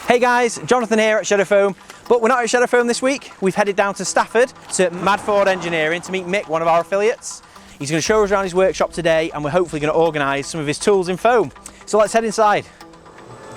Hey guys, Jonathan here at Shadow Foam, but we're not at Shadow Foam this week. We've headed down to Stafford to Mad Ford Engineering to meet Mick, one of our affiliates. He's going to show us around his workshop today and we're hopefully going to organise some of his tools in foam. So let's head inside.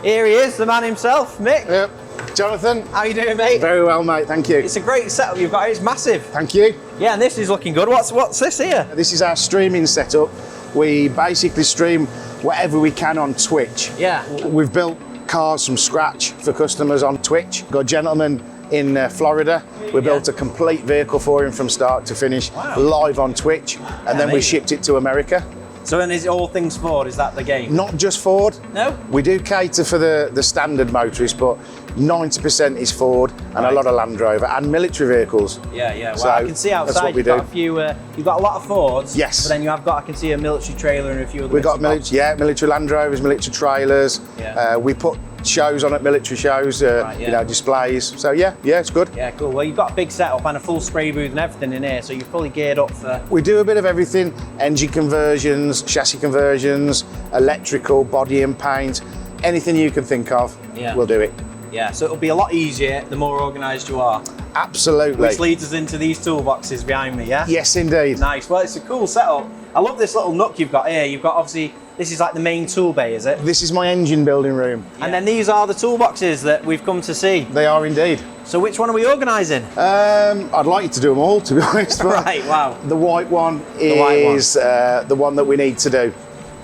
Here he is, the man himself, Mick. Yep. Jonathan. How you doing, mate? Very well, mate, thank you. It's a great setup you've got here, it's massive. Thank you. Yeah, and this is looking good. What's this here? This is our streaming setup. We basically stream whatever we can on Twitch. Yeah. We've built cars from scratch for customers on Twitch. Got a gentleman in Florida. We built a complete vehicle for him from start to finish, live on Twitch, and then we shipped it to America. So then is it all things Ford, is that the game? Not just Ford. No? We do cater for the standard motorist, but 90% is Ford and a lot of Land Rover and military vehicles. Yeah, yeah. Well, So I can see outside you've got a few. You've got a lot of Fords. Yes. But then you have got. I can see a military trailer and a few other. We've got military Land Rovers, military trailers. Yeah. We put shows on at military shows, you know, displays. So yeah, it's good. Yeah, cool. Well, you've got a big setup and a full spray booth and everything in here, so you're fully geared up for. We do a bit of everything: engine conversions, chassis conversions, electrical, body and paint, anything you can think of. Yeah. We'll do it. Yeah, so it'll be a lot easier the more organised you are. Absolutely. Which leads us into these toolboxes behind me, yeah? Yes, indeed. Nice. Well, it's a cool setup. I love this little nook you've got here. You've got obviously, this is like the main tool bay, is it? This is my engine building room. And then these are the toolboxes that we've come to see. They are indeed. So which one are we organising? I'd like you to do them all, to be honest. Right, wow. The white one is the one that we need to do.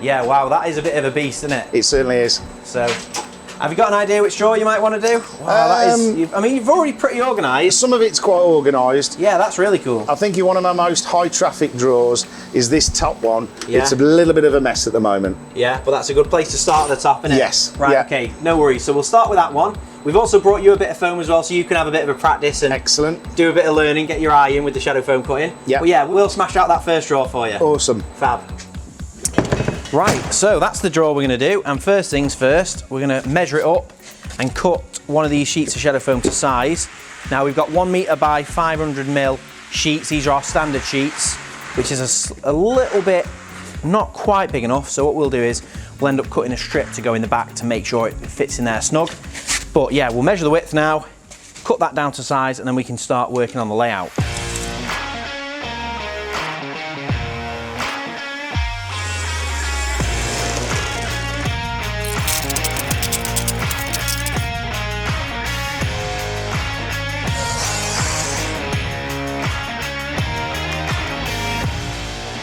Yeah, wow, that is a bit of a beast, isn't it? It certainly is. So, have you got an idea which drawer you might want to do? Wow, that is, I mean, you've already pretty organised. Some of it's quite organised. Yeah, that's really cool. I think one of my most high traffic drawers is this top one. Yeah. It's a little bit of a mess at the moment. Yeah, but that's a good place to start at the top, isn't it? Yes. Right, yeah. Okay, no worries. So we'll start with that one. We've also brought you a bit of foam as well, so you can have a bit of a practice and Excellent. do a bit of learning, get your eye in with the Shadow Foam cutting. Yeah. But yeah, we'll smash out that first drawer for you. Awesome. Fab. Right, so that's the drawer we're going to do, and first things first, we're going to measure it up and cut one of these sheets of Shadow Foam to size. Now we've got 1 metre by 500mm sheets. These are our standard sheets, which is a little bit not quite big enough, so what we'll do is we'll end up cutting a strip to go in the back to make sure it fits in there snug. But yeah, we'll measure the width now, cut that down to size, and then we can start working on the layout.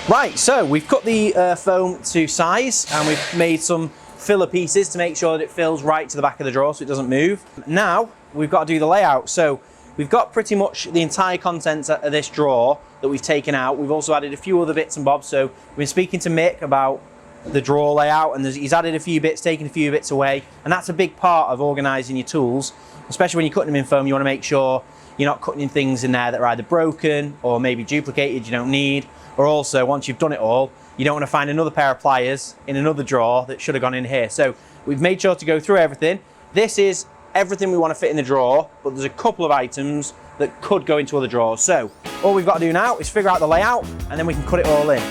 Right, so we've cut the foam to size and we've made some filler pieces to make sure that it fills right to the back of the drawer so it doesn't move. Now we've got to do the layout. So we've got pretty much the entire contents of this drawer that we've taken out. We've also added a few other bits and bobs. So we've been speaking to Mick about the drawer layout and he's added a few bits, taken a few bits away. And that's a big part of organising your tools, especially when you're cutting them in foam. You want to make sure you're not cutting in things in there that are either broken or maybe duplicated you don't need. Or also, once you've done it all, you don't want to find another pair of pliers in another drawer that should have gone in here. So we've made sure to go through everything. This is everything we want to fit in the drawer, but there's a couple of items that could go into other drawers. So all we've got to do now is figure out the layout and then we can cut it all in.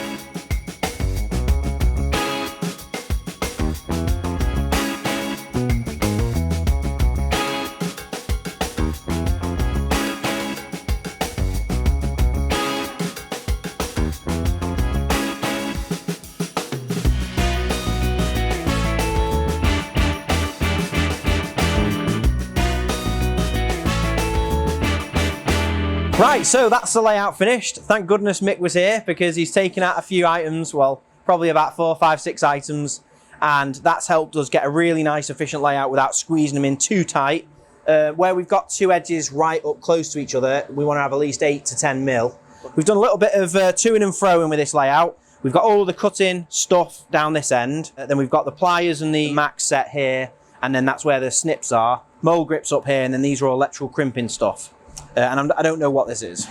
Right, so that's the layout finished. Thank goodness Mick was here because he's taken out a few items, well, probably about 4, 5, 6 items, and that's helped us get a really nice efficient layout without squeezing them in too tight. Where we've got two edges right up close to each other, we want to have at least 8 to 10 mil. We've done a little bit of to-ing and fro-ing with this layout. We've got all of the cutting stuff down this end, then we've got the pliers and the max set here, and then that's where the snips are. Mold grips up here, and then these are all electrical crimping stuff. And I don't know what this is.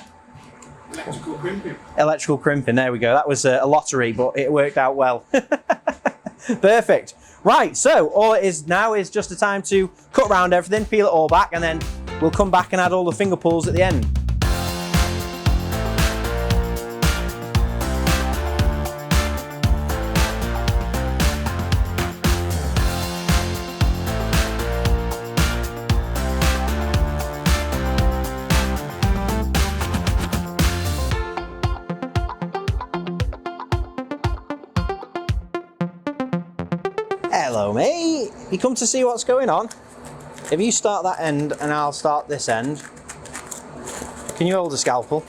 Electrical crimping. Electrical crimping, there we go. That was a lottery, but it worked out well. Perfect. Right, so all it is now is just a time to cut around everything, peel it all back, and then we'll come back and add all the finger pulls at the end. you come to see what's going on. If you start that end and I'll start this end, can you hold the scalpel?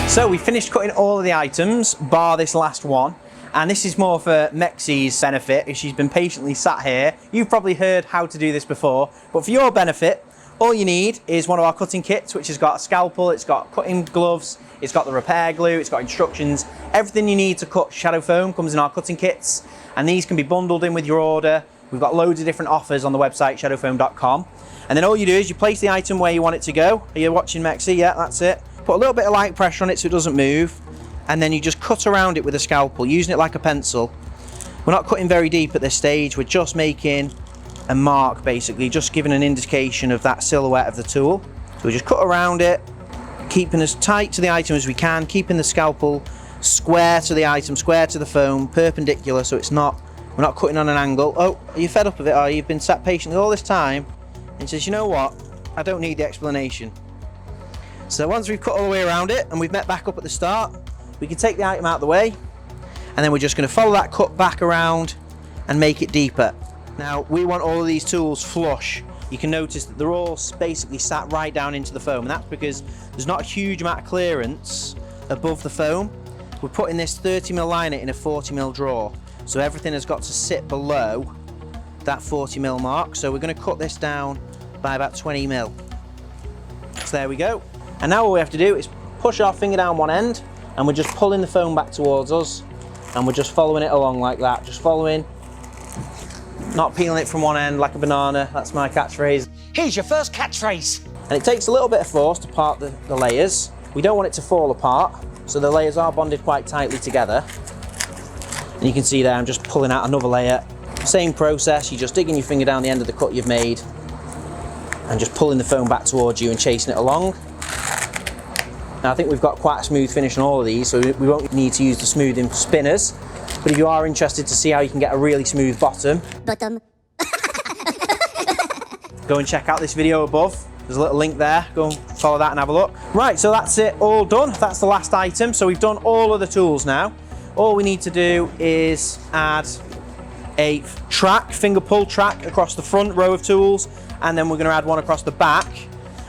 So we finished cutting all of the items, bar this last one. And this is more for Mexie's benefit, as she's been patiently sat here. You've probably heard how to do this before, but for your benefit, all you need is one of our cutting kits, which has got a scalpel, it's got cutting gloves, it's got the repair glue, it's got instructions. Everything you need to cut shadow foam comes in our cutting kits, and these can be bundled in with your order. We've got loads of different offers on the website, shadowfoam.com. And then all you do is you place the item where you want it to go. Are you watching, Mexie? Yeah, that's it. Put a little bit of light pressure on it so it doesn't move, and then you just cut around it with a scalpel, using it like a pencil. We're not cutting very deep at this stage, we're just making a mark basically, just giving an indication of that silhouette of the tool. So we just cut around it, keeping as tight to the item as we can, keeping the scalpel square to the item, square to the foam, perpendicular, so we're not cutting on an angle. Oh, are you fed up of it? Or you've been sat patiently all this time and says, you know what, I don't need the explanation. So once we've cut all the way around it and we've met back up at the start, we can take the item out of the way, and then we're just going to follow that cut back around and make it deeper. Now we want all of these tools flush. You can notice that they're all basically sat right down into the foam, and that's because there's not a huge amount of clearance above the foam. We're putting this 30mm liner in a 40mm drawer, so everything has got to sit below that 40mm mark. So we're going to cut this down by about 20mm. So there we go. And now all we have to do is push our finger down one end, and we're just pulling the foam back towards us, and we're just following it along like that, just following, not peeling it from one end like a banana. That's my catchphrase. Here's your first catchphrase. And it takes a little bit of force to part the layers. We don't want it to fall apart, so the layers are bonded quite tightly together. And you can see there I'm just pulling out another layer. Same process, you're just digging your finger down the end of the cut you've made and just pulling the foam back towards you and chasing it along. Now I think we've got quite a smooth finish on all of these, so we won't need to use the smoothing spinners. But if you are interested to see how you can get a really smooth bottom, go and check out this video above. There's a little link there, go and follow that and have a look. Right, so that's it all done. That's the last item. So we've done all of the tools now. All we need to do is add a track, finger pull track across the front row of tools, and then we're going to add one across the back.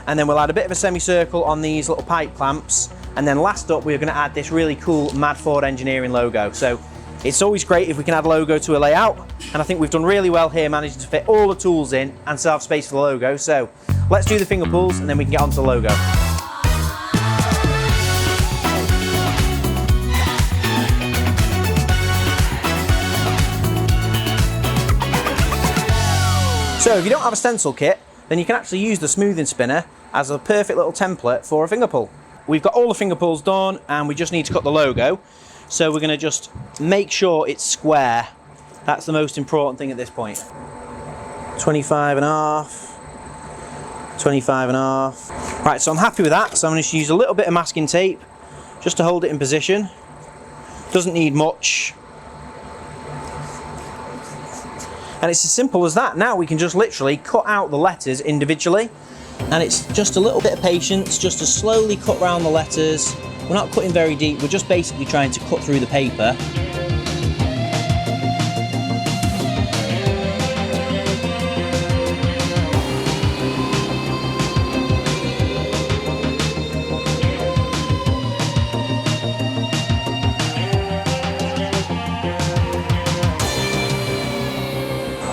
And then we'll add a bit of a semicircle on these little pipe clamps. And then last up, we're going to add this really cool Mad Ford Engineering logo. So it's always great if we can add a logo to a layout. And I think we've done really well here, managing to fit all the tools in and still have space for the logo. So let's do the finger pulls and then we can get onto the logo. So if you don't have a stencil kit, then you can actually use the smoothing spinner as a perfect little template for a finger pull. We've got all the finger pulls done and we just need to cut the logo. So we're going to just make sure it's square. That's the most important thing at this point. 25.5, 25.5. Right, so I'm happy with that. So I'm going to use a little bit of masking tape just to hold it in position. Doesn't need much. And it's as simple as that. Now we can just literally cut out the letters individually. And it's just a little bit of patience, just to slowly cut around the letters. We're not cutting very deep, we're just basically trying to cut through the paper.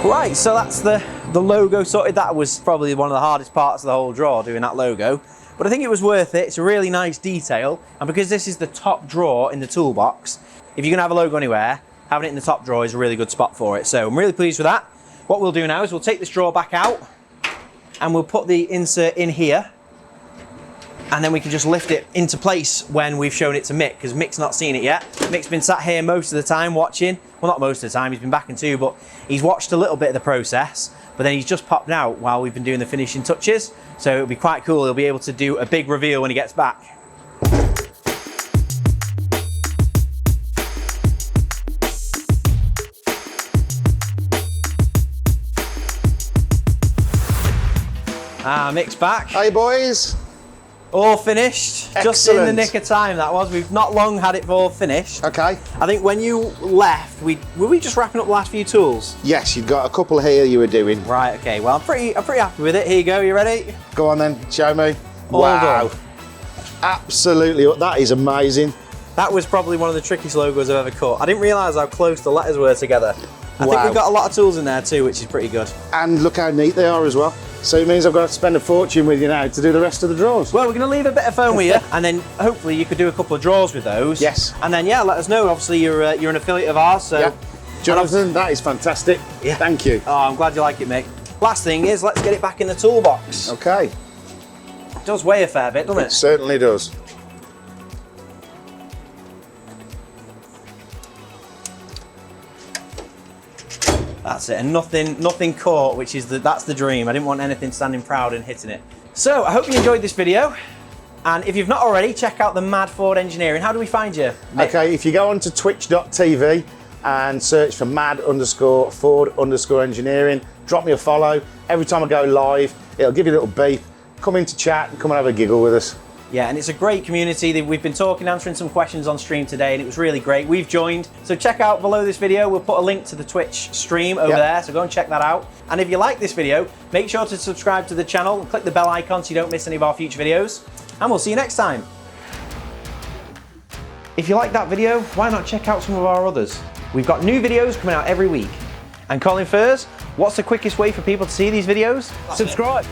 Right, so that's the logo sorted. That was probably one of the hardest parts of the whole drawer, doing that logo. But I think it was worth it. It's a really nice detail. And because this is the top drawer in the toolbox, if you're gonna have a logo anywhere, having it in the top drawer is a really good spot for it. So I'm really pleased with that. What we'll do now is we'll take this drawer back out and we'll put the insert in here. And then we can just lift it into place when we've shown it to Mick, because Mick's not seen it yet. Mick's been sat here most of the time watching. Well, not most of the time, he's been back in too, but he's watched a little bit of the process, but then he's just popped out while we've been doing the finishing touches. So it'll be quite cool. He'll be able to do a big reveal when he gets back. Mick's back. Hey boys. All finished. Excellent. Just in the nick of time that was. We've not long had it all finished. Okay. I think when you left, were we just wrapping up the last few tools? Yes, you've got a couple here you were doing. Right, okay. Well, I'm pretty happy with it. Here you go. You ready? Go on then, show me. All wow. done. Absolutely, that is amazing. That was probably one of the trickiest logos I've ever cut. I didn't realise how close the letters were together. I think we've got a lot of tools in there too, which is pretty good. And look how neat they are as well. So it means I've got to spend a fortune with you now to do the rest of the drawers. Well, we're going to leave a bit of foam with you, and then hopefully you could do a couple of draws with those. Yes. And then, yeah, let us know. Obviously, you're an affiliate of ours, so... Yeah. Jonathan, that is fantastic. Yeah. Thank you. Oh, I'm glad you like it, Mick. Last thing is, let's get it back in the toolbox. Okay. It does weigh a fair bit, doesn't It it? certainly does. That's it, and nothing caught, which is that's the dream. I didn't want anything standing proud and hitting it. So I hope you enjoyed this video, and if you've not already, check out the Mad Ford Engineering. How do we find you, Mick? Okay, if you go onto twitch.tv and search for mad_Ford_engineering, drop me a follow. Every time I go live, it'll give you a little beep. Come into chat and come and have a giggle with us. Yeah, and it's a great community. We've been talking, answering some questions on stream today, and it was really great. We've joined, so check out below this video. We'll put a link to the Twitch stream over there, so go and check that out. And if you like this video, make sure to subscribe to the channel and click the bell icon so you don't miss any of our future videos. And we'll see you next time. If you like that video, why not check out some of our others? We've got new videos coming out every week. And Colin Furs, what's the quickest way for people to see these videos? Subscribe.